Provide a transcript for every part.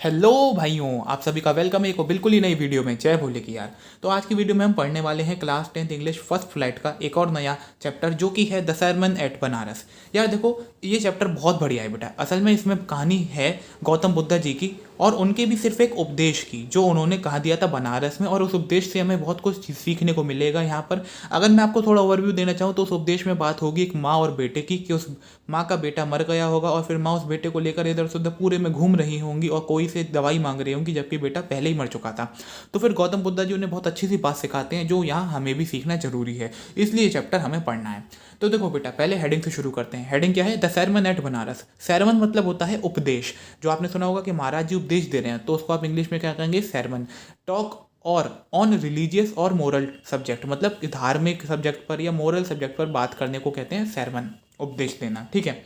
Hello भाइयों, आप सभी का वेलकम है एक बिल्कुल ही नई वीडियो में। जय भोले की यार। तो आज की वीडियो में हम पढ़ने वाले हैं class 10th English first flight का एक और नया चैप्टर, जो कि है द सरमन एट बनारस। यार देखो, ये चैप्टर बहुत बढ़िया है बेटा। असल में इसमें कहानी है गौतम बुद्ध जी की, और उनके भी सिर्फ एक उपदेश की जो उन्होंने कहा दिया था बनारस में, और उस उपदेश से हमें बहुत कुछ सीखने को मिलेगा यहाँ पर। अगर मैं आपको थोड़ा ओवरव्यू देना चाहूँ तो उस उपदेश में बात होगी एक माँ और बेटे की, कि उस माँ का बेटा मर गया होगा और फिर माँ उस बेटे को लेकर इधर से उधर पूरे में घूम रही होंगी और कोई से दवाई मांग रही होंगी, जबकि बेटा पहले ही मर चुका था। तो फिर गौतम बुद्ध जी उन्हें बहुत अच्छी सी बात सिखाते हैं जो यहाँ हमें भी सीखना जरूरी है, इसलिए ये चैप्टर हमें पढ़ना है। तो देखो बेटा, पहले हेडिंग से शुरू करते हैं। हेडिंग क्या है? The sermon at Benares. Sermon मतलब होता है उपदेश। जो आपने सुना होगा कि महाराज जी उपदेश दे रहे हैं, तो उसको आप इंग्लिश में क्या कहेंगे? सरमन। टॉक और ऑन रिलीजियस और मोरल सब्जेक्ट, मतलब धार्मिक सब्जेक्ट पर या मोरल सब्जेक्ट पर बात करने को कहते हैं सरमन, उपदेश देना। ठीक है।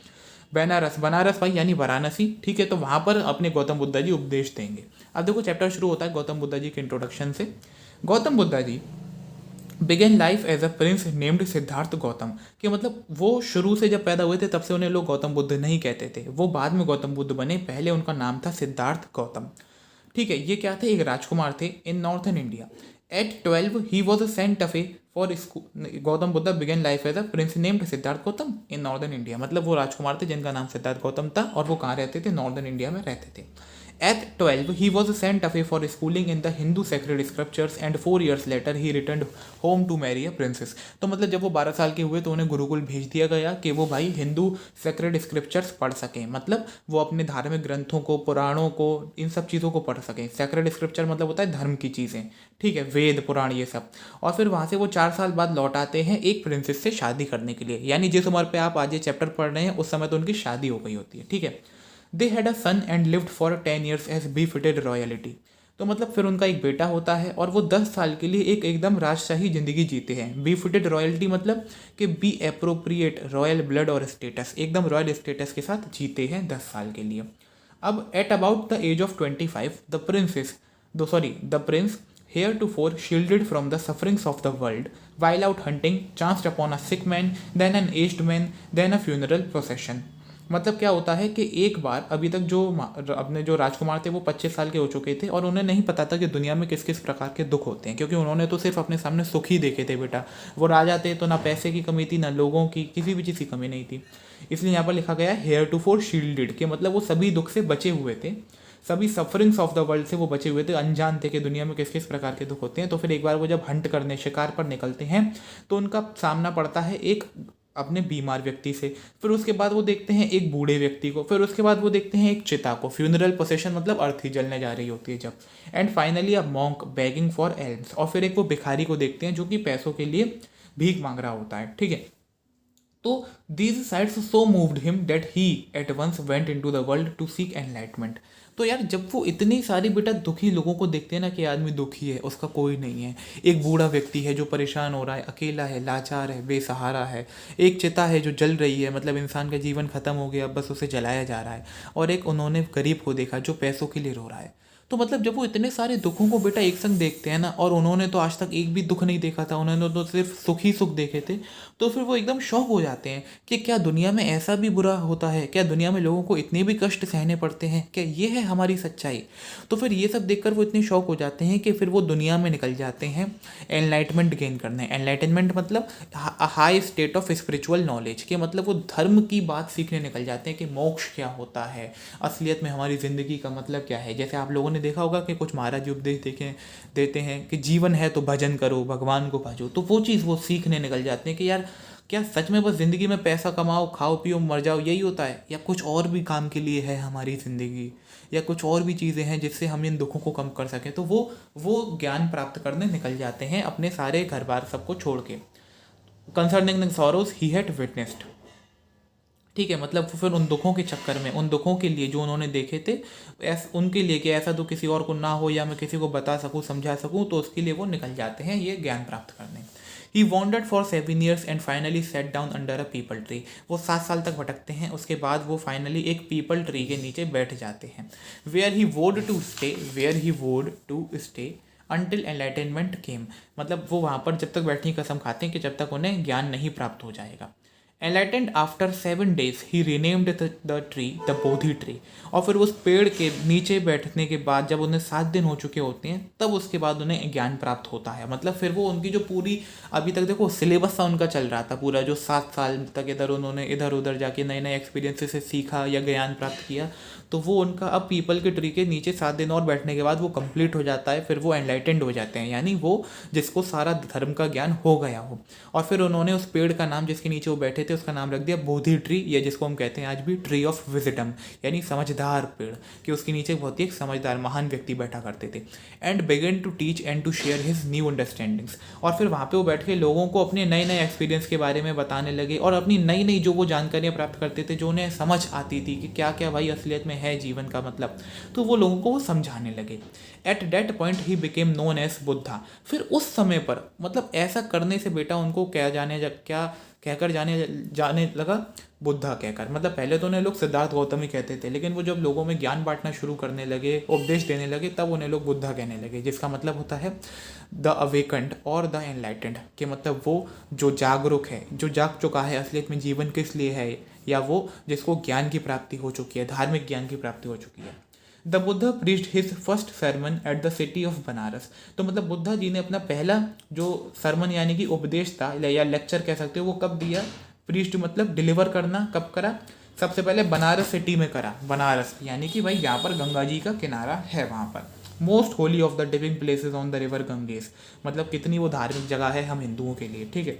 बनारस, बनारस भाई यानी वाराणसी। ठीक है, तो वहाँ पर अपने गौतम बुद्ध जी उपदेश देंगे। अब देखो, चैप्टर शुरू होता है गौतम बुद्ध जी के इंट्रोडक्शन से। Gautam Buddha ji began life as a prince named Siddhartha Gautam. कि मतलब वो शुरू से जब पैदा हुए थे तब से उन्हें लोग गौतम बुद्ध नहीं कहते थे, वो बाद में गौतम बुद्ध बने, पहले उनका नाम था सिद्धार्थ गौतम। ठीक है, ये क्या थे? एक राजकुमार थे in northern India. At 12 he was sent away for school. Gautam Buddha began life as a prince named Siddhartha Gautam in northern India. मतलब वो राजकुमार थे जिनका नाम सिद्धार्थ गौतम था, और वो कहाँ रहते थे? नॉर्दर्न इंडिया में रहते थे। At 12, he was sent away for schooling in the Hindu sacred scriptures, and 4 years later he returned home to marry a princess. तो मतलब जब वो 12 साल के हुए तो उन्हें गुरुकुल भेज दिया गया कि वो भाई हिंदू सेक्रेड स्क्रिप्चर्स पढ़ सकें। मतलब वो अपने धार्मिक ग्रंथों को, पुराणों को, इन सब चीज़ों को पढ़ सकें। सेक्रेड स्क्रिप्चर मतलब होता है धर्म की चीज़ें। ठीक है, वेद पुराण ये सब। और फिर वहाँ से वो 4 साल बाद लौट आते हैं एक प्रिंसेस से शादी करने के लिए। यानी जिस उम्र पे आप आज ये चैप्टर पढ़ रहे हैं उस समय तो उनकी शादी हो गई होती है। ठीक है। They had a son and lived for 10 years as befitted royalty. तो मतलब फिर उनका एक बेटा होता है और वो 10 साल के लिए एक एकदम राजशाही जिंदगी जीते हैं। befitted रॉयल्टी मतलब कि बी एप्रोप्रिएट रॉयल ब्लड और स्टेटस, एकदम रॉयल स्टेटस के साथ जीते हैं 10 साल के लिए। अब at about the age of 25 the prince heretofore shielded from the sufferings of the world, while out hunting, chanced upon a sick man, then an aged man, then a funeral procession। मतलब क्या होता है कि एक बार अभी तक जो अपने जो राजकुमार थे वो 25 साल के हो चुके थे, और उन्हें नहीं पता था कि दुनिया में किस किस प्रकार के दुख होते हैं, क्योंकि उन्होंने तो सिर्फ अपने सामने सुख ही देखे थे बेटा। वो राजा थे तो ना पैसे की कमी थी, ना लोगों की किसी भी चीज़ की कमी नहीं थी। इसलिए यहाँ पर लिखा गया है हेयर टू फोर शील्डेड, के मतलब वो सभी दुख से बचे हुए थे, सभी सफरिंग्स ऑफ द वर्ल्ड से वो बचे हुए थे, अनजान थे कि दुनिया में किस किस प्रकार के दुख होते हैं। तो फिर एक बार वो जब हंट करने, शिकार पर निकलते हैं, तो उनका सामना पड़ता है एक अपने बीमार व्यक्ति से। फिर उसके बाद वो देखते हैं एक बूढ़े व्यक्ति को। फिर उसके बाद वो देखते हैं एक चिता को, फ्यूनरल प्रोसेशन मतलब अर्थी जलने जा रही होती है जब। And finally a monk begging for elms, और फिर एक वो भिखारी को देखते हैं जो कि पैसों के लिए भीख मांग रहा होता है। ठीक है। तो these sides so moved him that he at once went into the world to seek enlightenment. तो यार जब वो इतनी सारी बेटा दुखी लोगों को देखते हैं ना, कि आदमी दुखी है, उसका कोई नहीं है, एक बूढ़ा व्यक्ति है जो परेशान हो रहा है, अकेला है, लाचार है, बेसहारा है, एक चिता है जो जल रही है, मतलब इंसान का जीवन खत्म हो गया, बस उसे जलाया जा रहा है, और एक उन्होंने गरीब को देखा जो पैसों के लिए रो रहा है। तो मतलब जब वो इतने सारे दुखों को बेटा एक संग देखते हैं ना, और उन्होंने तो आज तक एक भी दुख नहीं देखा था, उन्होंने तो सिर्फ सुख ही सुख देखे थे, तो फिर वो एकदम शौक हो जाते हैं कि क्या दुनिया में ऐसा भी बुरा होता है? क्या दुनिया में लोगों को इतने भी कष्ट सहने पड़ते हैं? क्या ये है हमारी सच्चाई? तो फिर ये सब देखकर वो इतने शौक हो जाते हैं कि फिर वो दुनिया में निकल जाते हैं एनलाइटमेंट गेन करने। एनलाइटनमेंट मतलब high state of spiritual knowledge, के मतलब वो धर्म की बात सीखने निकल जाते हैं कि मोक्ष क्या होता है, असलियत में हमारी ज़िंदगी का मतलब क्या है। जैसे आप लोगों ने देखा होगा कि कुछ महाराज जी उपदेश देते हैं कि जीवन है तो भजन करो, भगवान को भजो। तो वो चीज़ वो सीखने निकल जाते हैं कि यार क्या सच में बस ज़िंदगी में पैसा कमाओ, खाओ पियो, मर जाओ, यही होता है, या कुछ और भी काम के लिए है हमारी ज़िंदगी, या कुछ और भी चीज़ें हैं जिससे हम इन दुखों को कम कर सकें। तो वो ज्ञान प्राप्त करने निकल जाते हैं अपने सारे घर बार सबको छोड़ के। Concerning the sorrows he had witnessed. ठीक है, मतलब फिर उन दुखों के चक्कर में, उन दुखों के लिए जो उन्होंने देखे थे, उनके लिए कि ऐसा तो किसी और को ना हो, या मैं किसी को बता सकूं, समझा सकूं, तो उसके लिए वो निकल जाते हैं ये ज्ञान प्राप्त करने। He wandered for 7 years and finally sat down under a peepal tree. वो 7 साल तक भटकते हैं, उसके बाद वो फाइनली एक पीपल ट्री के नीचे बैठ जाते हैं। वेयर ही वोड टू स्टे अनटिल एनलाइटनमेंट केम। मतलब वो वहाँ पर जब तक बैठने की कसम खाते हैं कि जब तक उन्हें ज्ञान नहीं प्राप्त हो जाएगा। Enlightened after 7 days he renamed the tree the Bodhi tree. और फिर उस पेड़ के नीचे बैठने के बाद जब उन्हें 7 दिन हो चुके होते हैं तब उसके बाद उन्हें ज्ञान प्राप्त होता है। मतलब फिर वो उनकी जो पूरी अभी तक देखो सिलेबस सा उनका चल रहा था पूरा, जो 7 साल तक उन्होंने इधर उधर जाके नए नए एक्सपीरियंसेस से सीखा या ज्ञान प्राप्त किया, तो वो उनका अब पीपल के ट्री के नीचे 7 दिन और बैठने के बाद वो कंप्लीट हो जाता है। फिर वो एनलाइटेंड हो जाते हैं, यानी वो जिसको सारा धर्म का ज्ञान हो गया हो। और फिर उन्होंने उस पेड़ का नाम जिसके नीचे वो बैठे थे उसका नाम रख दिया बोधि ट्री, या जिसको हम कहते हैं आज भी ट्री ऑफ विजडम, यानी समझदार पेड़, कि उसके नीचे बहुत ही एक समझदार महान व्यक्ति बैठा करते थे। And began to teach and to share his new understandings. और फिर वहाँ पे वो बैठ के लोगों को अपने नए नए एक्सपीरियंस के बारे में बताने लगे और अपनी नई नई जो वो जानकारियाँ प्राप्त करते थे, जो उन्हें समझ आती थी कि क्या क्या भाई असलियत में है जीवन का मतलब, तो वो लोगों को वो समझाने लगे। At that point he became known as Buddha. फिर उस समय पर मतलब ऐसा करने से बेटा उनको क्या कहकर जाने लगा, बुद्धा कहकर। मतलब पहले तो उन्हें लोग सिद्धार्थ गौतम ही कहते थे, लेकिन वो जब लोगों में ज्ञान बांटना शुरू करने लगे, उपदेश देने लगे, तब उन्हें लोग बुद्धा कहने लगे, जिसका मतलब होता है द अवेकंड और द एनलाइटेंड, कि मतलब वो जो जागरूक है, जो जाग चुका है असलियत में जीवन किस लिए है, या वो जिसको ज्ञान की प्राप्ति हो चुकी है, धार्मिक ज्ञान की प्राप्ति हो चुकी है। The Buddha preached his first sermon at the city of Banaras. तो मतलब बुद्धा जी ने अपना पहला जो सरमन यानी कि उपदेश था या लेक्चर कह सकते हो, वो कब दिया? प्रीच्ड मतलब डिलीवर करना, कब करा? सबसे पहले बनारस सिटी में करा। बनारस यानी कि भाई यहाँ पर गंगा जी का किनारा है, वहाँ पर most holy of the diving places on the river Ganges. मतलब कितनी वो धार्मिक जगह है हम हिंदुओं के लिए, ठीक है।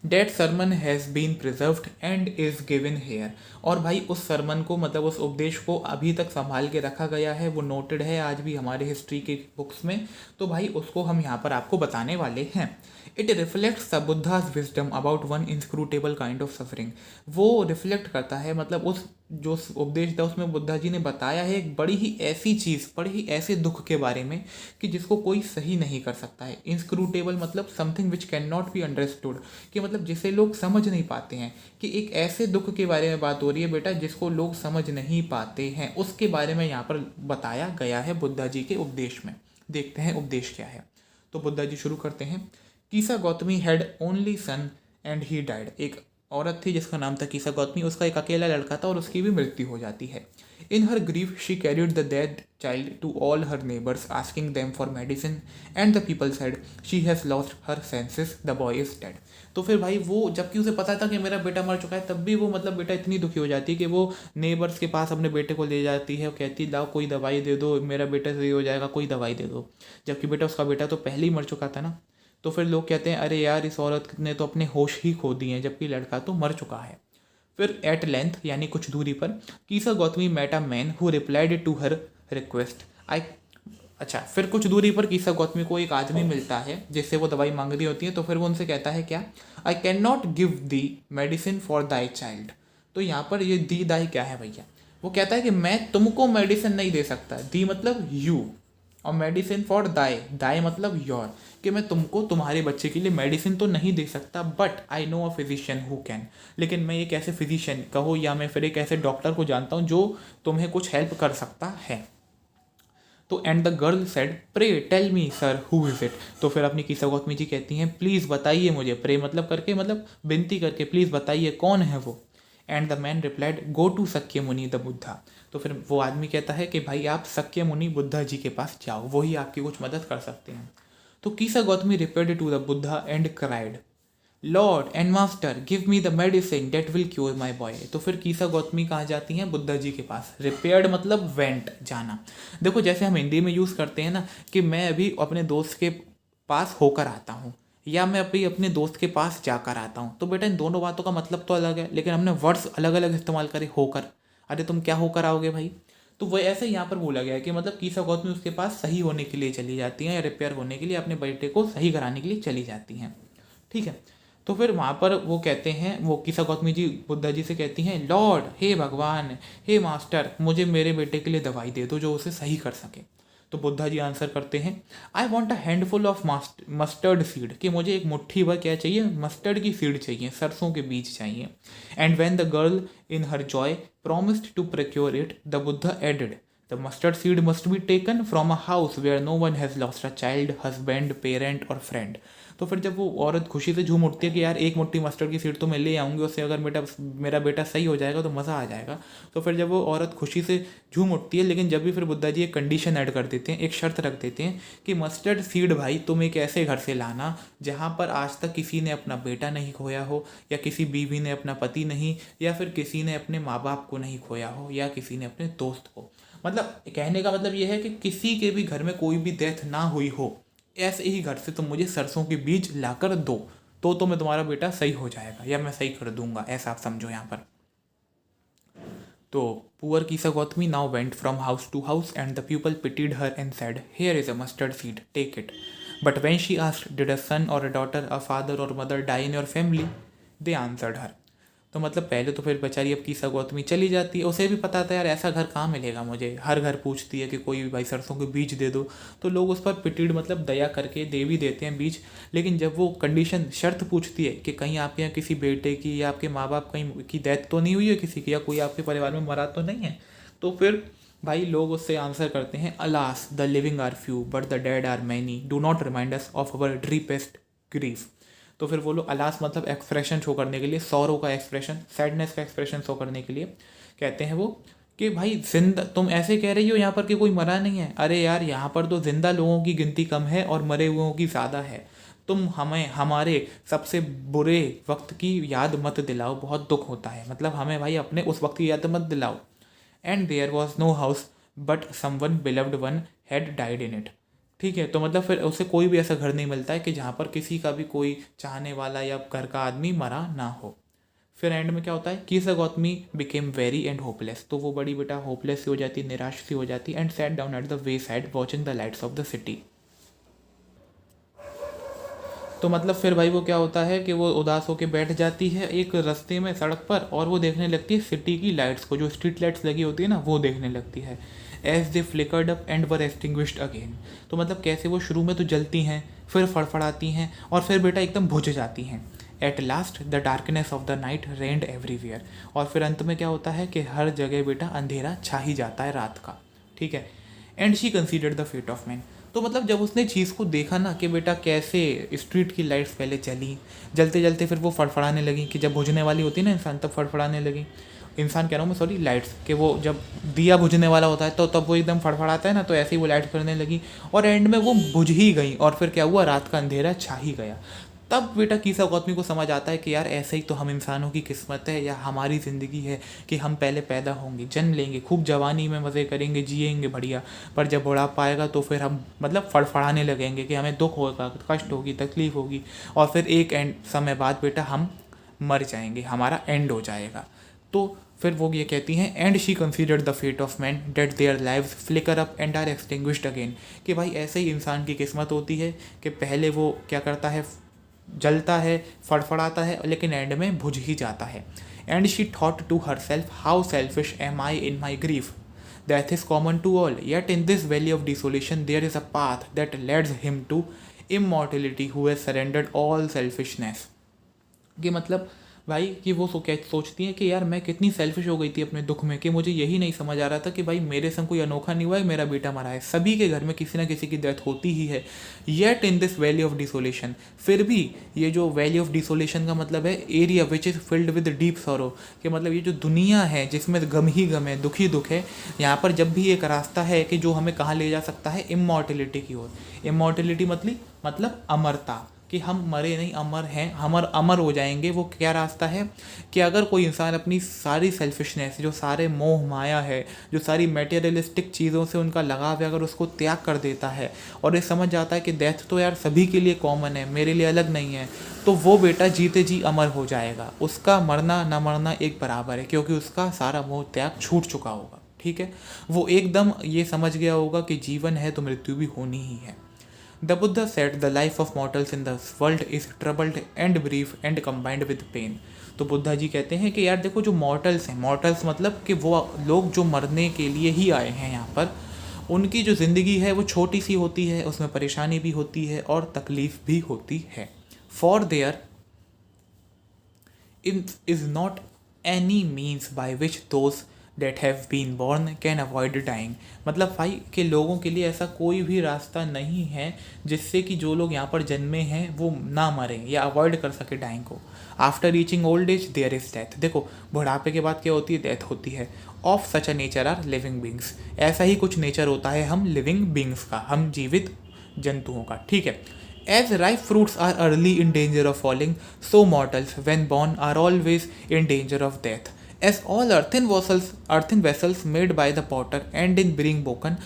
That sermon has been preserved and is given here. और भाई उस सरमन को मतलब उस उपदेश को अभी तक संभाल के रखा गया है, वो नोटेड है आज भी हमारे हिस्ट्री के बुक्स में। तो भाई उसको हम यहाँ पर आपको बताने वाले हैं। It reflects the Buddha's wisdom about one inscrutable kind of suffering. वो रिफ्लेक्ट करता है, मतलब उस जो उपदेश था उसमें बुद्धा जी ने बताया है एक बड़ी ही ऐसी चीज़, बड़े ही ऐसे दुख के बारे में कि जिसको कोई सही नहीं कर सकता है। इंस्क्रूटेबल मतलब something which can not be understood, कि मतलब जिसे लोग समझ नहीं पाते हैं, कि एक ऐसे दुख के बारे में बात हो रही है बेटा जिसको लोग समझ नहीं पाते हैं, उसके बारे में यहाँ पर बताया गया है बुद्धा जी के उपदेश में। देखते हैं उपदेश क्या है। तो बुद्धा जी शुरू करते हैं। Kisa Gotami had only son and he died. एक औरत थी जिसका नाम था कीसा गौतमी, उसका एक अकेला लड़का था और उसकी भी मृत्यु हो जाती है। In her grief she carried the dead child to all her neighbours asking them for medicine and the people said she has lost her senses, the boy is dead. तो फिर भाई वो जबकि उसे पता था कि मेरा बेटा मर चुका है, तब भी वो मतलब बेटा इतनी दुखी हो जाती है कि वो नेबर्स के पास अपने बेटे को ले जाती है और कहती लाओ कोई दवाई दे दो, मेरा बेटा सही हो जाएगा, कोई दवाई दे दो। जबकि बेटा उसका बेटा तो पहले ही मर चुका था ना। तो फिर लोग कहते हैं अरे यार इस औरत ने तो अपने होश ही खो दिए हैं, जबकि लड़का तो मर चुका है। फिर एट लेंथ यानी कुछ दूरी पर Kisa Gotami met a man who replied to her request. फिर कुछ दूरी पर कीसा गौतमी को एक आदमी मिलता है जिससे वो दवाई मांग रही होती है। तो फिर वो उनसे कहता है क्या? I can not give the medicine for thy child. तो यहाँ पर ये दी दाई क्या है भैया? वो कहता है कि मैं तुमको मेडिसिन नहीं दे सकता, दी मतलब यू, और मेडिसिन फॉर दाई, दाई मतलब योर, कि मैं तुमको तुम्हारे बच्चे के लिए मेडिसिन तो नहीं दे सकता, but I know a physician who can. लेकिन मैं एक ऐसे फिजिशियन कहो या मैं फिर एक ऐसे डॉक्टर को जानता हूँ जो तुम्हें कुछ हेल्प कर सकता है। तो and the girl said pray tell me sir who is it. तो फिर अपनी कीसा गौतमी जी कहती हैं प्लीज़ बताइए मुझे, प्रे मतलब करके मतलब विनती करके, प्लीज़ बताइए कौन है वो। And the man replied go to Sakya Muni the Buddha. तो फिर वो आदमी कहता है कि भाई आप सक्य मुनि बुद्धा जी के पास जाओ, वही आपकी कुछ मदद कर सकते हैं। तो Kisa Gotami repaired to the Buddha and cried lord and master give me the medicine that will cure my boy. तो फिर कीसा गौतमी कहाँ जाती हैं? बुद्धा जी के पास। रिपेयर्ड मतलब वेंट, जाना। देखो जैसे हम हिंदी में यूज़ करते हैं ना कि मैं अभी अपने दोस्त के पास होकर आता हूँ या मैं अभी अपने दोस्त के पास जाकर आता हूँ, तो बेटा इन दोनों बातों का मतलब तो अलग है, लेकिन हमने वर्ड्स अलग अलग इस्तेमाल करे। होकर, अरे तुम क्या होकर आओगे भाई? तो वो ऐसे यहाँ पर बोला गया है कि मतलब कीसा गौतमी उसके पास सही होने के लिए चली जाती हैं या रिपेयर होने के लिए, अपने बेटे को सही कराने के लिए चली जाती हैं, ठीक है। तो फिर वहाँ पर वो कहते हैं, वो कीसा गौतमी जी बुद्धा जी से कहती हैं लॉर्ड, हे भगवान, हे मास्टर, मुझे मेरे बेटे के लिए दवाई दे दो जो उसे सही कर सके। तो बुद्धा जी आंसर करते हैं I want a handful of mustard seed, कि मुझे एक मुट्ठी भर क्या चाहिए? मस्टर्ड की सीड चाहिए, सरसों के बीज चाहिए। And when the girl in her joy promised to procure it the Buddha added the mustard seed must be taken from a house where no one has lost a child, husband, parent और friend. तो फिर जब वो औरत खुशी से झूम उठती है कि यार एक मुट्ठी मस्टर्ड की सीड तो मैं ले आऊँगी, उससे अगर मेरा बेटा सही हो जाएगा तो मज़ा आ जाएगा। तो फिर जब वो औरत खुशी से झूम उठती है, लेकिन जब भी फिर बुद्धा जी एक कंडीशन ऐड कर देते हैं, एक शर्त रख देते हैं कि मस्टर्ड सीड भाई तुम एक ऐसे घर से लाना जहाँ पर आज तक किसी ने अपना बेटा नहीं खोया हो, या किसी बीवी ने अपना पति नहीं, या फिर किसी ने अपने माँ बाप को नहीं खोया हो, या किसी ने अपने दोस्त को। मतलब कहने का मतलब ये है कि किसी के भी घर में कोई भी डेथ ना हुई हो, ऐसे ही घर से तुम मुझे सरसों के बीज लाकर दो, तो मैं तुम्हारा बेटा सही हो जाएगा या मैं सही कर दूंगा, ऐसा आप समझो यहाँ पर। तो poor Kisa Gotami now went from house to house and the people pitied her and said, here is a mustard seed, take it. But when she asked, did a son or a daughter, a father or mother die in your family, they answered her. तो मतलब पहले तो फिर बेचारी अब कीसा गौतमी चली जाती है, उसे भी पता था यार ऐसा घर कहाँ मिलेगा मुझे, हर घर पूछती है कि कोई भी भाई सरसों के बीज दे दो, तो लोग उस पर पिटीड मतलब दया करके दे भी देते हैं बीज। लेकिन जब वो कंडीशन शर्त पूछती है कि कहीं आपके यहाँ किसी बेटे की या आपके माँ बाप कहीं की डेथ तो नहीं हुई है किसी की, या कोई आपके परिवार में मरा तो नहीं है, तो फिर भाई लोग उससे आंसर करते हैं, alas the living are few but the dead are many, do not remind us of our deepest grief. तो फिर वो लोग अलास मतलब एक्सप्रेशन शो करने के लिए, सौरों का एक्सप्रेशन, सैडनेस का एक्सप्रेशन शो करने के लिए कहते हैं वो कि भाई जिंदा तुम ऐसे कह रही हो यहाँ पर कि कोई मरा नहीं है, अरे यार यहाँ पर तो जिंदा लोगों की गिनती कम है और मरे हुओं की ज़्यादा है। तुम हमें हमारे सबसे बुरे वक्त की याद मत दिलाओ, बहुत दुख होता है, मतलब हमें भाई अपने उस वक्त की याद मत दिलाओ। And there was no house but someone beloved one had died in it. ठीक है, तो मतलब फिर उसे कोई भी ऐसा घर नहीं मिलता है कि जहाँ पर किसी का भी कोई चाहने वाला या घर का आदमी मरा ना हो। फिर एंड में क्या होता है, Kisa Gotami became very and hopeless. तो वो बड़ी बेटा होपलेस सी हो जाती, निराश सी हो जाती, and sat down at the way side watching the lights off the city. तो मतलब फिर भाई वो क्या होता है कि वो उदास होकर बैठ जाती है एक रास्ते में सड़क पर, और वो देखने लगती है सिटी की लाइट्स को, जो स्ट्रीट लाइट्स लगी होती है ना, वो देखने लगती है। As they flickered up and were extinguished again. तो मतलब कैसे वो शुरू में तो जलती हैं, फिर फड़फड़ाती हैं, और फिर बेटा एकदम बुझ जाती हैं। At last the darkness of the night reigned everywhere. और फिर अंत में क्या होता है कि हर जगह बेटा अंधेरा छा ही जाता है रात का। ठीक है। And she considered the fate of man. तो मतलब जब उसने चीज़ को देखा ना कि बेटा कैसे स्ट्रीट की लाइट्स पहले चली, जलते जलते फिर वो फड़फड़ाने लगी, कि जब बुझने वाली होती है ना इंसान तब फड़फड़ाने लगी, इंसान कह रहा हूँ मैं सॉरी, लाइट्स, कि वो जब दिया बुझने वाला होता है तो तब वो एकदम फड़फड़ाता है ना, तो ऐसे ही वो लाइट्स करने लगी, और एंड में वो बुझ ही गई, और फिर क्या हुआ, रात का अंधेरा छा ही गया। तब बेटा कीसा गौतमी को समझ आता है कि यार ऐसे ही तो हम इंसानों की किस्मत है, या हमारी ज़िंदगी है कि हम पहले पैदा होंगे, जन्म लेंगे, खूब जवानी में मज़े करेंगे, जिएंगे बढ़िया, पर जब बुढ़ापा आएगा तो फिर हम मतलब फड़फड़ाने लगेंगे कि हमें दुख होगा, कष्ट होगी, तकलीफ़ होगी, और फिर एक एंड समय बाद बेटा हम मर जाएंगे, हमारा एंड हो जाएगा। तो फिर वो ये कहती हैं, and she considered the fate of man that their lives flicker up and are extinguished again. कि भाई ऐसे ही इंसान की किस्मत होती है कि पहले वो क्या करता है, जलता है, फड़फड़ाता है, लेकिन एंड में बुझ ही जाता है। And she thought to herself, how selfish am I in my grief, that is common to all, yet in this valley of desolation there is a path that leads him to immortality who has surrendered all selfishness. कि मतलब भाई कि वो सोचती हैं कि यार मैं कितनी सेल्फिश हो गई थी अपने दुख में, कि मुझे यही नहीं समझ आ रहा था कि भाई मेरे संग कोई अनोखा नहीं हुआ है, मेरा बेटा मरा है, सभी के घर में किसी ना किसी की डेथ होती ही है। Yet in this valley of desolation, फिर भी ये जो वैली ऑफ डिसोलेशन का मतलब है area which is filled with deep sorrow, कि मतलब ये जो दुनिया है जिसमें गम ही गम है, दुख ही दुख है, यहाँ पर जब भी एक रास्ता है कि जो हमें कहाँ ले जा सकता है, इमॉर्टिलिटी की ओर। इमॉर्टिलिटी मतलब अमरता, कि हम मरे नहीं, अमर हैं, हम अमर हो जाएंगे। वो क्या रास्ता है कि अगर कोई इंसान अपनी सारी सेल्फिशनेस, जो सारे मोह माया है, जो सारी मटेरियलिस्टिक चीज़ों से उनका लगाव है, अगर उसको त्याग कर देता है और ये समझ जाता है कि डेथ तो यार सभी के लिए कॉमन है, मेरे लिए अलग नहीं है, तो वो बेटा जीते जी अमर हो जाएगा। उसका मरना ना मरना एक बराबर है, क्योंकि उसका सारा मोह त्याग छूट चुका होगा। ठीक है, वो एकदम ये समझ गया होगा कि जीवन है तो मृत्यु भी होनी ही है। The Buddha said the life of mortals in the world is troubled and brief and combined with pain. तो बुद्धा जी कहते हैं कि यार देखो जो मॉर्टल्स हैं, मॉर्टल्स मतलब कि वो लोग जो मरने के लिए ही आए हैं यहाँ पर, उनकी जो ज़िंदगी है वो छोटी सी होती है, उसमें परेशानी भी होती है और तकलीफ़ भी होती है। For their is not any means by which those that have been born can avoid dying। मतलब भाई कि लोगों के लिए ऐसा कोई भी रास्ता नहीं है जिससे कि जो लोग यहाँ पर जन्मे हैं वो ना मरें या अवॉइड कर सके डाइंग को। After reaching old age there is death. देखो बुढ़ापे के बाद क्या होती है, डेथ होती है। Of such a nature are living beings. ऐसा ही कुछ नेचर होता है हम लिविंग बींग्स का, हम जीवित जंतुओं का, ठीक है। As ripe fruits are early in danger of falling, so mortals, when born, are always in danger of death. As all earthen vessels made by the potter end in being broken,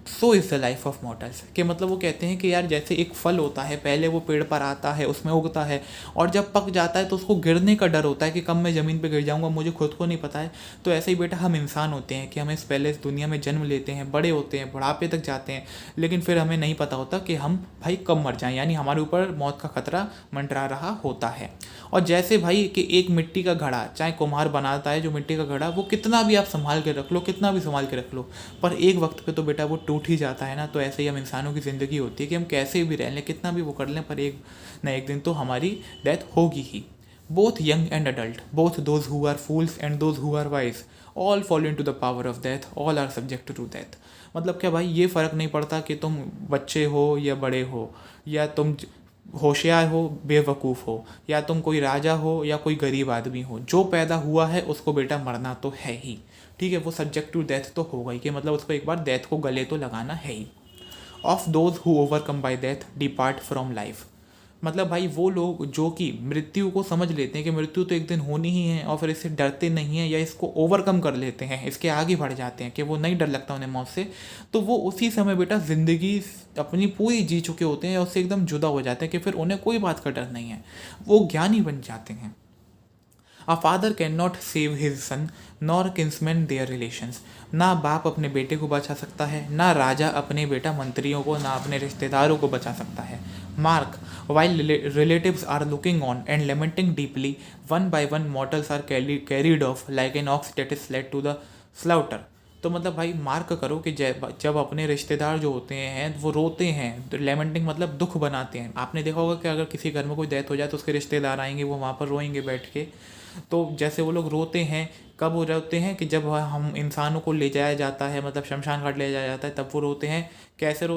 so is the life of mortals. कि मतलब वो कहते हैं कि यार जैसे एक फल होता है, पहले वो पेड़ पर आता है, उसमें उगता है, और जब पक जाता है तो उसको गिरने का डर होता है कि कब मैं ज़मीन पे गिर जाऊंगा, मुझे खुद को नहीं पता है। तो ऐसे ही बेटा हम इंसान होते हैं कि हमें पहले इस दुनिया में जन्म लेते हैं, बड़े होते हैं, बुढ़ापे तक जाते हैं, लेकिन फिर हमें नहीं पता होता कि हम भाई कब मर जाएं, यानी हमारे ऊपर मौत का खतरा मंडरा रहा होता है। और जैसे भाई कि एक मिट्टी का घड़ा, चाहे कुम्हार बनाता है जो मिट्टी का घड़ा, वो कितना भी आप संभाल के रख लो, कितना भी संभाल के रख लो, पर एक वक्त पे तो बेटा वो टूट ही जाता है ना। तो ऐसे ही हम इंसानों की ज़िंदगी होती है कि हम कैसे भी रह लें, कितना भी वो कर लें, पर एक न एक दिन तो हमारी डेथ होगी ही। Both young and adult, both those who are fools and those who are wise, all follow into the power of death, all are subject to death. मतलब क्या भाई, ये फ़र्क नहीं पड़ता कि तुम बच्चे हो या बड़े हो, या तुम होशियार हो बेवकूफ़ हो, या तुम कोई राजा हो या कोई गरीब आदमी हो, जो पैदा हुआ है उसको बेटा मरना तो है ही, ठीक है। वो सब्जेक्ट टू डेथ तो होगा ही, कि मतलब उसको एक बार डेथ को गले तो लगाना है ही। Of those who overcome by death depart from life. मतलब भाई वो लोग जो कि मृत्यु को समझ लेते हैं कि मृत्यु तो एक दिन होनी ही है, और फिर इससे डरते नहीं हैं या इसको ओवरकम कर लेते हैं, इसके आगे बढ़ जाते हैं कि वो नहीं डर लगता उन्हें मौत से, तो वो उसी समय बेटा ज़िंदगी अपनी पूरी जी चुके होते हैं या उससे एकदम जुदा हो जाते हैं कि फिर उन्हें कोई बात का डर नहीं है, वो ज्ञानी बन जाते हैं। A father cannot save his son, nor kinsmen their relations। ना बाप अपने बेटे को बचा सकता है, ना राजा अपने बेटा मंत्रियों को, ना अपने रिश्तेदारों को बचा सकता है। Mark, while relatives are looking on and lamenting deeply, one by one mortals are carried off like an ox that is led to the slaughter। तो मतलब भाई मार्क करो कि जब अपने रिश्तेदार जो होते हैं वो रोते हैं, तो लेमेंटिंग मतलब दुख बनाते हैं। आपने देखा होगा कि अगर किसी घर में कोई डेथ हो जाए तो उसके रिश्तेदार आएंगे, वो वहाँ पर रोएंगे बैठ के। तो जैसे वो लोग रोते हैं, कब वो रोते हैं कि जब हम इंसानों को ले जाया जाता है, मतलब शमशान घाट ले जाया जाता है, तब वो रोते हैं। कैसे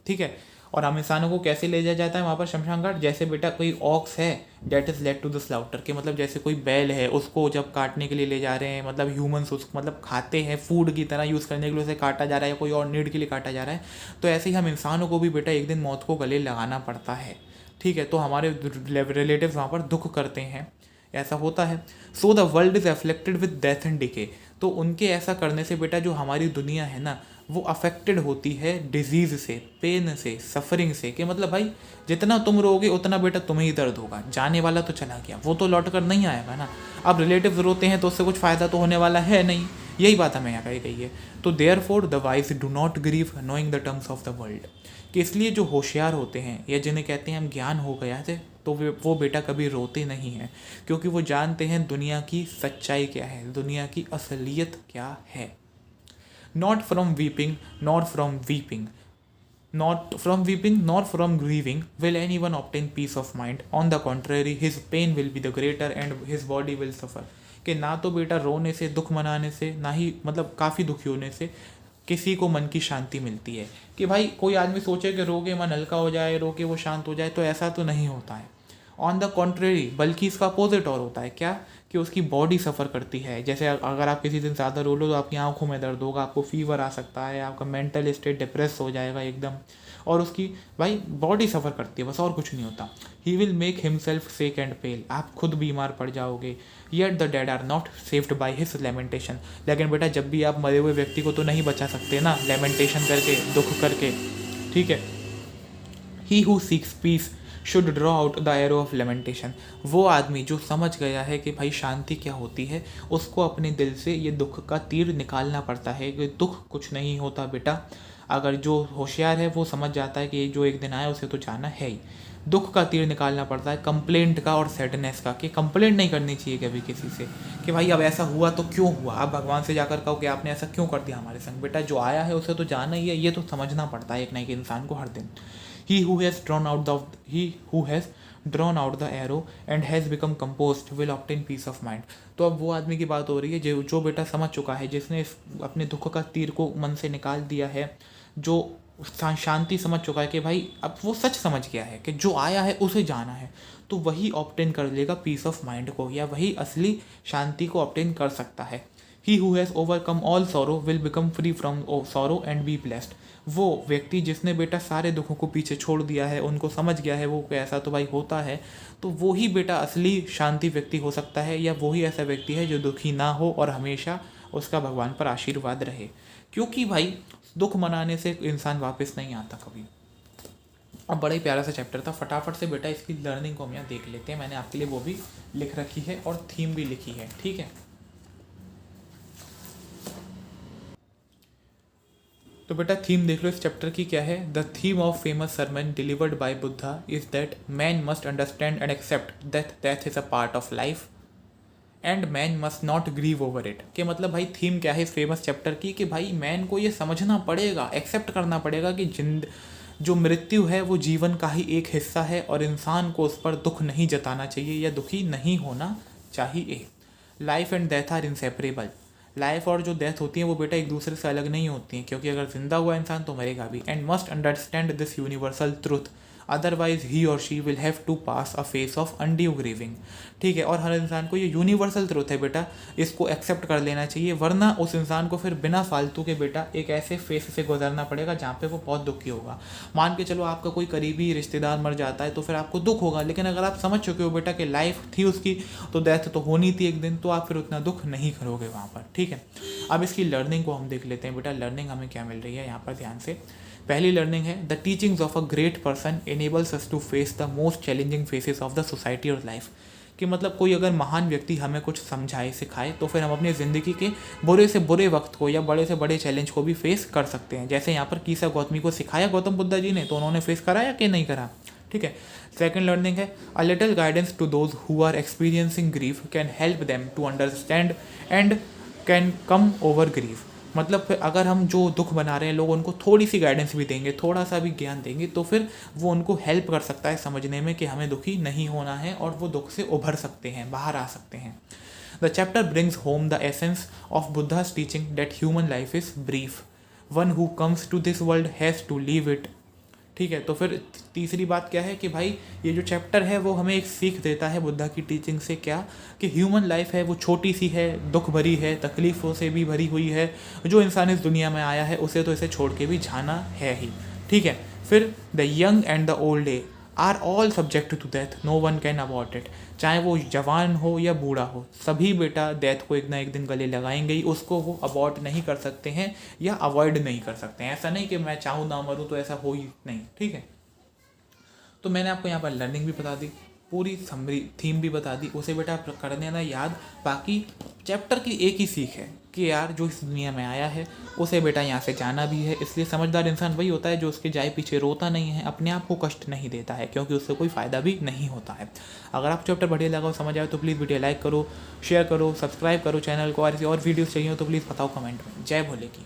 ठीक है। और हम इंसानों को कैसे ले जाया जाता है वहाँ पर शमशान घाट, जैसे बेटा कोई ऑक्स है that is led to the slaughter, के मतलब जैसे कोई बैल है उसको जब काटने के लिए ले जा रहे हैं, मतलब ह्यूमंस उसको मतलब खाते हैं, फूड की तरह यूज़ करने के लिए उसे काटा जा रहा है, या कोई और नीड के लिए काटा जा रहा है। तो ऐसे ही हम इंसानों को भी बेटा एक दिन मौत को गले लगाना पड़ता है, ठीक है। तो हमारे रिलेटिव्स वहाँ पर दुख करते हैं, ऐसा होता है। So the world is affected with death and decay. तो उनके ऐसा करने से बेटा जो हमारी दुनिया है ना, वो अफेक्टेड होती है डिजीज़ से, पेन से, सफरिंग से। कि मतलब भाई जितना तुम रोगे उतना बेटा तुम्हें ही दर्द होगा, जाने वाला तो चला गया, वो तो लौट कर नहीं आएगा ना। अब रिलेटिव्स रोते हैं तो उससे कुछ फ़ायदा तो होने वाला है नहीं, यही बात हमें यहाँ कही गई है। तो therefore the wise do not grieve knowing the terms of the world. कि इसलिए जो होशियार होते हैं या जिन्हें कहते हैं हम ज्ञान हो गया थे, तो वो बेटा कभी रोते नहीं हैं, क्योंकि वो जानते हैं दुनिया की सच्चाई क्या है, दुनिया की असलियत क्या है। Not from weeping not from weeping not from weeping nor from grieving will anyone obtain peace of mind, on the contrary his pain will be the greater and his body will suffer। कि ना तो बेटा रोने से, दुख मनाने से, ना ही मतलब काफ़ी दुखी होने से किसी को मन की शांति मिलती है। कि भाई कोई आदमी सोचे कि रो के मन हल्का हो जाए, रो के वो शांत हो जाए, तो ऐसा तो नहीं होता है। ऑन द कॉन्ट्रेरी, बल्कि इसका अपोजिट और होता है। क्या कि उसकी बॉडी सफ़र करती है। जैसे अगर आप किसी दिन ज़्यादा रो लो तो आपकी आंखों में दर्द होगा, आपको फीवर आ सकता है, आपका मेंटल स्टेट डिप्रेस हो जाएगा एकदम, और उसकी भाई बॉडी सफ़र करती है, बस और कुछ नहीं होता। He will make himself sick and pale, आप खुद बीमार पड़ जाओगे। Yet the dead are not saved by his lamentation, लेकिन बेटा जब भी आप मरे हुए व्यक्ति को तो नहीं बचा सकते ना, लेमेंटेशन करके, दुख करके, ठीक है। He who seeks peace should draw out the arrow of lamentation. वो आदमी जो समझ गया है कि भाई शांति क्या होती है, उसको अपने दिल से ये दुख का तीर निकालना पड़ता है कि दुख कुछ नहीं होता बेटा। अगर जो होशियार है वो समझ जाता है कि ये जो एक दिन आया उसे तो जाना है ही। दुख का तीर निकालना पड़ता है, कंप्लेंट का और सैडनेस का, कि कंप्लेंट नहीं करनी चाहिए कभी किसी से कि भाई अब ऐसा हुआ तो क्यों हुआ। आप भगवान से जाकर कहो कि आपने ऐसा क्यों कर दिया हमारे संग। बेटा जो आया है उसे तो जाना ही है, ये तो समझना पड़ता है एक ना एक इंसान को हर दिन। He who has drawn out the arrow and has become composed will obtain peace of mind. तो अब वो आदमी की बात हो रही है जो बेटा समझ चुका है, जिसने अपने दुख का तीर को मन से निकाल दिया है, जो शांति समझ चुका है कि भाई अब वो सच समझ गया है कि जो आया है उसे जाना है, तो वही ऑब्टेन कर लेगा पीस ऑफ माइंड को, या वही असली शांति को ऑब्टेन कर सकता है। He who has overcome all sorrow will become free from sorrow and be blessed. वो व्यक्ति जिसने बेटा सारे दुखों को पीछे छोड़ दिया है, उनको समझ गया है वो कैसा तो भाई होता है, तो वो ही बेटा असली शांति व्यक्ति हो सकता है, या वही ऐसा व्यक्ति है जो दुखी ना हो और हमेशा उसका भगवान पर आशीर्वाद रहे। क्योंकि भाई दुख मनाने से इंसान वापस नहीं आता कभी। अब बड़ा ही प्यारा सा चैप्टर था, फटाफट से बेटा इसकी लर्निंग को हम यहाँ देख लेते हैं। मैंने आपके लिए वो भी लिख रखी है और थीम भी लिखी है, ठीक है। तो बेटा थीम देख लो इस चैप्टर की क्या है। The theme of famous sermon delivered by Buddha is that man must understand and accept that death is a part of life and man must not grieve over it. कि मतलब भाई थीम क्या है इस फेमस चैप्टर की, कि भाई man को ये समझना पड़ेगा, एक्सेप्ट करना पड़ेगा कि जो मृत्यु है वो जीवन का ही एक हिस्सा है, और इंसान को उस पर दुख नहीं जताना चाहिए या दुखी नहीं होना चाहिए। Life and death are inseparable. Life और जो डेथ होती है वो बेटा एक दूसरे से अलग नहीं होती हैं, क्योंकि अगर जिंदा हुआ इंसान तो मरेगा भी। And must understand this universal truth, otherwise he or she will have to pass a face of undue grieving. ठीक है, और हर इंसान को ये यूनिवर्सल ट्रूथ है बेटा, इसको एक्सेप्ट कर लेना चाहिए, वरना उस इंसान को फिर बिना फालतू के बेटा एक ऐसे फेस से गुजरना पड़ेगा जहाँ पे वो बहुत दुखी होगा। मान के चलो आपका कोई करीबी रिश्तेदार मर जाता है तो फिर आपको दुख होगा, लेकिन अगर आप समझ चुके हो बेटा कि लाइफ थी उसकी तो डेथ तो होनी थी एक दिन, तो आप फिर उतना दुख नहीं करोगे वहाँ पर। ठीक है, अब इसकी लर्निंग को हम देख लेते हैं। बेटा लर्निंग हमें क्या मिल रही है यहाँ पर, ध्यान से। पहली लर्निंग है, the teachings of a great person enables us to face the most challenging phases of the society और लाइफ। कि मतलब कोई अगर महान व्यक्ति हमें कुछ समझाए सिखाए तो फिर हम अपनी ज़िंदगी के बुरे से बुरे वक्त को या बड़े से बड़े चैलेंज को भी फेस कर सकते हैं। जैसे यहाँ पर कीसा गौतमी को सिखाया गौतम बुद्धा जी ने, तो उन्होंने फेस करा या कि नहीं करा। ठीक है, सेकंड लर्निंग है, a little guidance to those who are experiencing grief can help them to understand and can come over grief. मतलब फिर अगर हम जो दुख बना रहे हैं लोग उनको थोड़ी सी गाइडेंस भी देंगे, थोड़ा सा भी ज्ञान देंगे, तो फिर वो उनको हेल्प कर सकता है समझने में कि हमें दुखी नहीं होना है और वो दुख से उभर सकते हैं, बाहर आ सकते हैं। The chapter brings home the essence of Buddha's teaching that human life is brief, one who comes to this world has to leave it. ठीक है, तो फिर तीसरी बात क्या है कि भाई ये जो चैप्टर है वो हमें एक सीख देता है बुद्धा की टीचिंग से, क्या कि ह्यूमन लाइफ है वो छोटी सी है, दुख भरी है, तकलीफ़ों से भी भरी हुई है। जो इंसान इस दुनिया में आया है उसे तो इसे छोड़ के भी जाना है ही। ठीक है, फिर the young and the old uh are all subject to death, no one can avoid it. चाहे वो जवान हो या बूढ़ा हो, सभी बेटा डेथ को एक ना एक दिन गले लगाएंगे ही, उसको वो अवॉइड नहीं कर सकते हैं या अवॉइड नहीं कर सकते हैं। ऐसा नहीं कि मैं चाहूँ ना मरूँ तो ऐसा हो ही नहीं। ठीक है, तो मैंने आपको यहाँ पर लर्निंग भी बता दी, पूरी समरी थीम भी बता दी, उसे बेटा करने ना याद। बाकी चैप्टर की एक ही सीख है कि यार जो इस दुनिया में आया है उसे बेटा यहाँ से जाना भी है। इसलिए समझदार इंसान वही होता है जो उसके जाए पीछे रोता नहीं है, अपने आप को कष्ट नहीं देता है, क्योंकि उससे कोई फ़ायदा भी नहीं होता है। अगर आप चैप्टर बढ़िया लगा हो, समझ आए तो प्लीज़ वीडियो लाइक करो, शेयर करो, सब्सक्राइब करो चैनल को, और ऐसी और वीडियोज़ चाहिए हो तो प्लीज़ बताओ कमेंट में। जय भोले की।